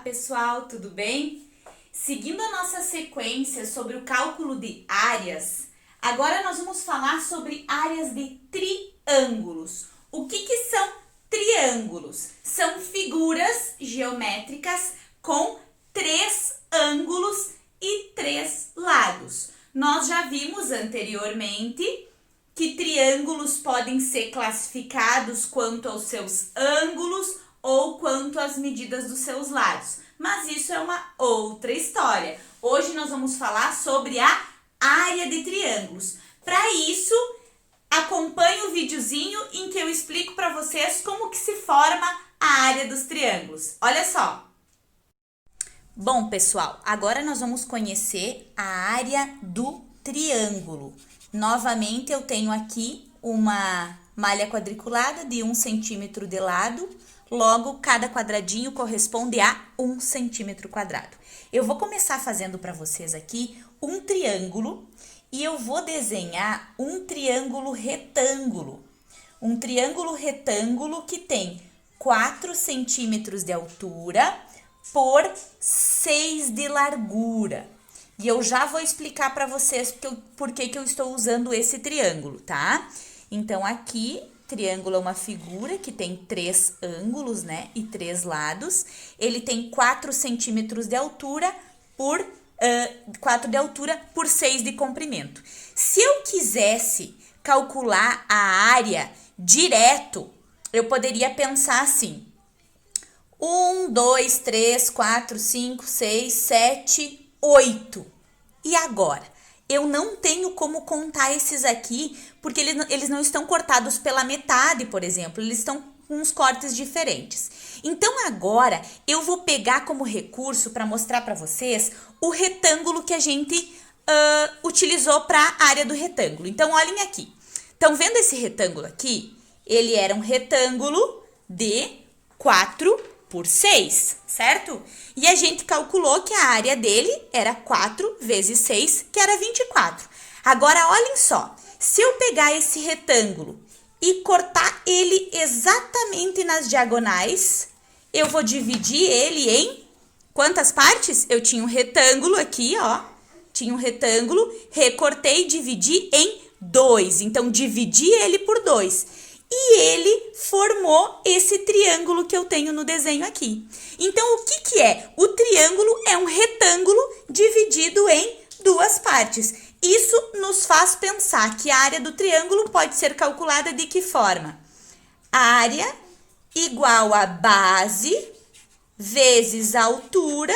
pessoal, tudo bem? Seguindo a nossa sequência sobre o cálculo de áreas, agora nós vamos falar sobre áreas de triângulos. O que são triângulos? São figuras geométricas com três ângulos e três lados. Nós já vimos anteriormente que triângulos podem ser classificados quanto aos seus ângulos ou quanto às medidas dos seus lados. Mas isso é uma outra história. Hoje nós vamos falar sobre a área de triângulos. Para isso, acompanhe o videozinho em que eu explico para vocês como que se forma a área dos triângulos. Olha só. Bom, pessoal, agora nós vamos conhecer a área do triângulo. Novamente, eu tenho aqui uma malha quadriculada de 1 centímetro de lado. Logo, cada quadradinho corresponde a 1 centímetro quadrado. Eu vou começar fazendo para vocês aqui um triângulo e eu vou desenhar um triângulo retângulo. Um triângulo retângulo que tem 4 centímetros de altura por 6 de largura. E eu já vou explicar para vocês por que eu estou usando esse triângulo, tá? Então, aqui, triângulo é uma figura que tem 3 ângulos, né? E 3 lados. Ele tem 4 centímetros de altura por 6 de comprimento. Se eu quisesse calcular a área direto, eu poderia pensar assim: 1, 2, 3, 4, 5, 6, 7, 8. E agora? Eu não tenho como contar esses aqui, porque eles não estão cortados pela metade, por exemplo. Eles estão com uns cortes diferentes. Então, agora, eu vou pegar como recurso para mostrar para vocês o retângulo que a gente utilizou para a área do retângulo. Então, olhem aqui. Estão vendo esse retângulo aqui? Ele era um retângulo de 4 por 6, certo? E a gente calculou que a área dele era 4 vezes 6, que era 24. Agora, olhem só, se eu pegar esse retângulo e cortar ele exatamente nas diagonais, eu vou dividir ele em quantas partes? Eu tinha um retângulo aqui, ó, tinha um retângulo, recortei e dividi em 2. Então, dividi ele por 2. E ele formou esse triângulo que eu tenho no desenho aqui. Então, o que é? O triângulo é um retângulo dividido em 2 partes. Isso nos faz pensar que a área do triângulo pode ser calculada de que forma? Área igual a base vezes altura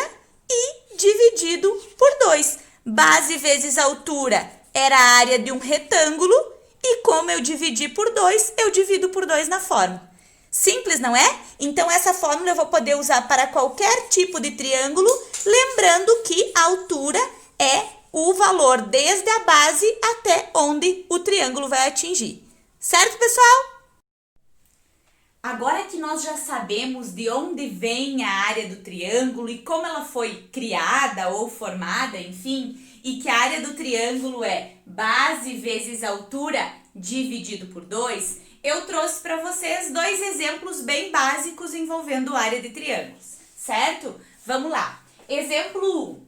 e dividido por 2. Base vezes altura era a área de um retângulo. E como eu dividi por 2, eu divido por 2 na fórmula. Simples, não é? Então, essa fórmula eu vou poder usar para qualquer tipo de triângulo, lembrando que a altura é o valor desde a base até onde o triângulo vai atingir. Certo, pessoal? Agora que nós já sabemos de onde vem a área do triângulo e como ela foi criada ou formada, enfim, e que a área do triângulo é base vezes altura dividido por 2, eu trouxe para vocês 2 exemplos bem básicos envolvendo área de triângulos, certo? Vamos lá. Exemplo 1.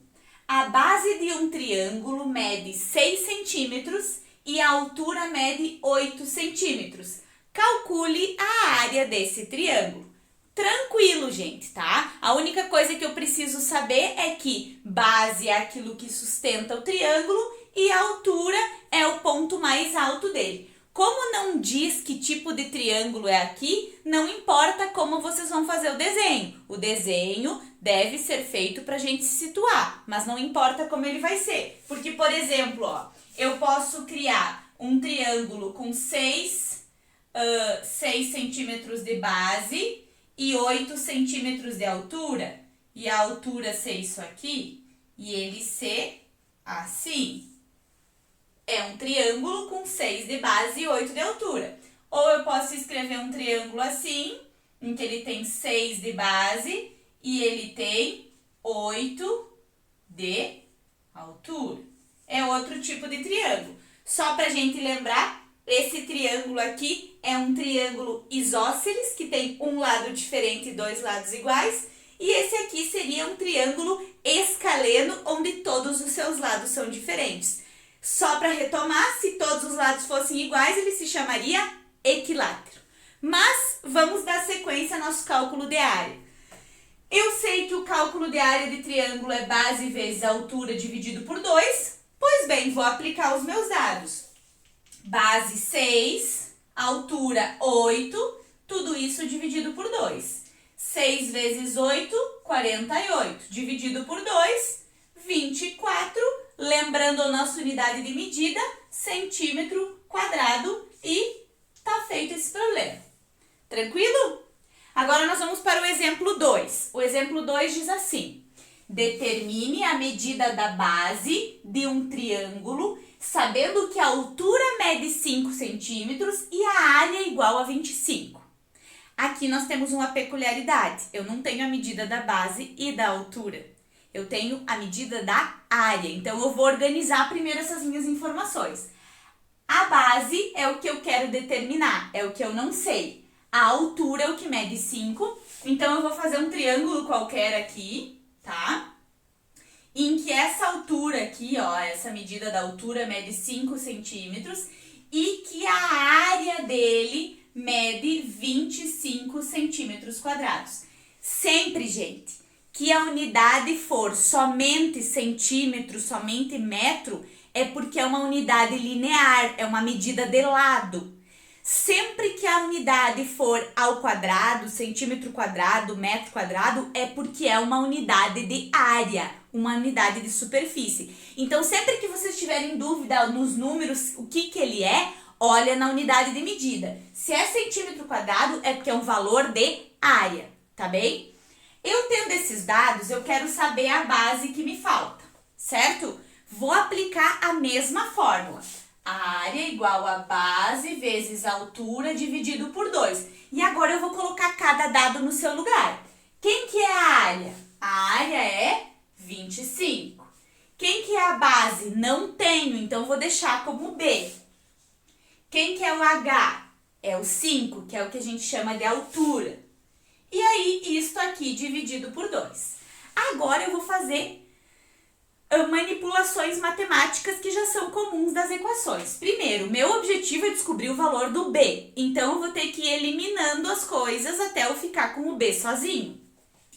A base de um triângulo mede 6 centímetros e a altura mede 8 centímetros. Calcule a área desse triângulo. Tranquilo, gente, tá? A única coisa que eu preciso saber é que base é aquilo que sustenta o triângulo e a altura é o ponto mais alto dele. Como não diz que tipo de triângulo é aqui, não importa como vocês vão fazer o desenho. O desenho deve ser feito para a gente se situar, mas não importa como ele vai ser. Porque, por exemplo, ó, eu posso criar um triângulo com 6 centímetros de base e 8 centímetros de altura, e a altura ser isso aqui, e ele ser assim. É um triângulo com 6 de base e 8 de altura. Ou eu posso escrever um triângulo assim, em que ele tem 6 de base e ele tem 8 de altura. É outro tipo de triângulo. Só pra gente lembrar, esse triângulo aqui é um triângulo isósceles, que tem um lado diferente e 2 lados iguais. E esse aqui seria um triângulo escaleno, onde todos os seus lados são diferentes. Só para retomar, se todos os lados fossem iguais, ele se chamaria equilátero. Mas vamos dar sequência ao nosso cálculo de área. Eu sei que o cálculo de área de triângulo é base vezes altura dividido por 2. Pois bem, vou aplicar os meus dados. Base 6, altura 8, tudo isso dividido por 2. 6 vezes 8, 48. Dividido por 2, 24. Lembrando a nossa unidade de medida, centímetro quadrado, e tá feito esse problema. Tranquilo? Agora nós vamos para o exemplo 2. O exemplo 2 diz assim: determine a medida da base de um triângulo, sabendo que a altura mede 5 centímetros e a área é igual a 25. Aqui nós temos uma peculiaridade. Eu não tenho a medida da base e da altura. Eu tenho a medida da área. Então, eu vou organizar primeiro essas minhas informações. A base é o que eu quero determinar, é o que eu não sei. A altura é o que mede 5. Então, eu vou fazer um triângulo qualquer aqui, tá? Em que essa altura aqui, ó, essa medida da altura mede 5 centímetros e que a área dele mede 25 centímetros quadrados. Sempre, gente, que a unidade for somente centímetro, somente metro, é porque é uma unidade linear, é uma medida de lado. Sempre que a unidade for ao quadrado, centímetro quadrado, metro quadrado, é porque é uma unidade de área, uma unidade de superfície. Então, sempre que vocês tiverem dúvida nos números, o que ele é, olha na unidade de medida. Se é centímetro quadrado, é porque é um valor de área, tá bem? Eu tendo esses dados, eu quero saber a base que me falta, certo? Vou aplicar a mesma fórmula. A área é igual a base vezes a altura dividido por 2. E agora eu vou colocar cada dado no seu lugar. Quem que é a área? A área é 25. Quem que é a base? Não tenho, então vou deixar como B. Quem que é o H? É o 5, que é o que a gente chama de altura. E aí, isto aqui dividido por 2. Agora eu vou fazer manipulações matemáticas que já são comuns das equações. Primeiro, meu objetivo é descobrir o valor do B. Então, eu vou ter que ir eliminando as coisas até eu ficar com o B sozinho.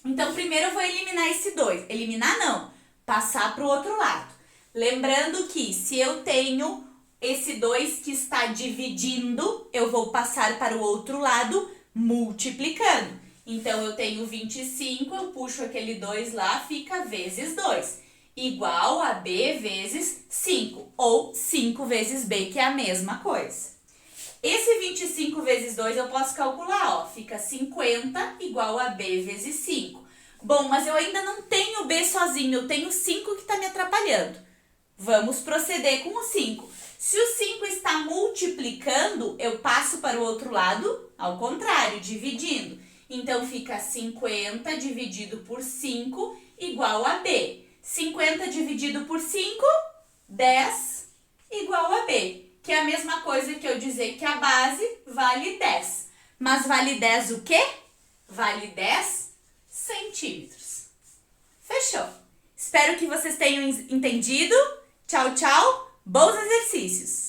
Então, primeiro eu vou eliminar esse 2. Eliminar não, passar para o outro lado. Lembrando que se eu tenho esse 2 que está dividindo, eu vou passar para o outro lado multiplicando. Então, eu tenho 25, eu puxo aquele 2 lá, fica vezes 2. Igual a B vezes 5. Ou 5 vezes B, que é a mesma coisa. Esse 25 vezes 2 eu posso calcular, ó. Fica 50 igual a B vezes 5. Bom, mas eu ainda não tenho B sozinho, eu tenho 5 que está me atrapalhando. Vamos proceder com o 5. Se o 5 está multiplicando, eu passo para o outro lado, ao contrário, dividindo. Então, fica 50 dividido por 5 igual a B. 50 dividido por 5, 10 igual a B. Que é a mesma coisa que eu dizer que a base vale 10. Mas vale 10 o quê? Vale 10 centímetros. Fechou? Espero que vocês tenham entendido. Tchau, tchau. Bons exercícios!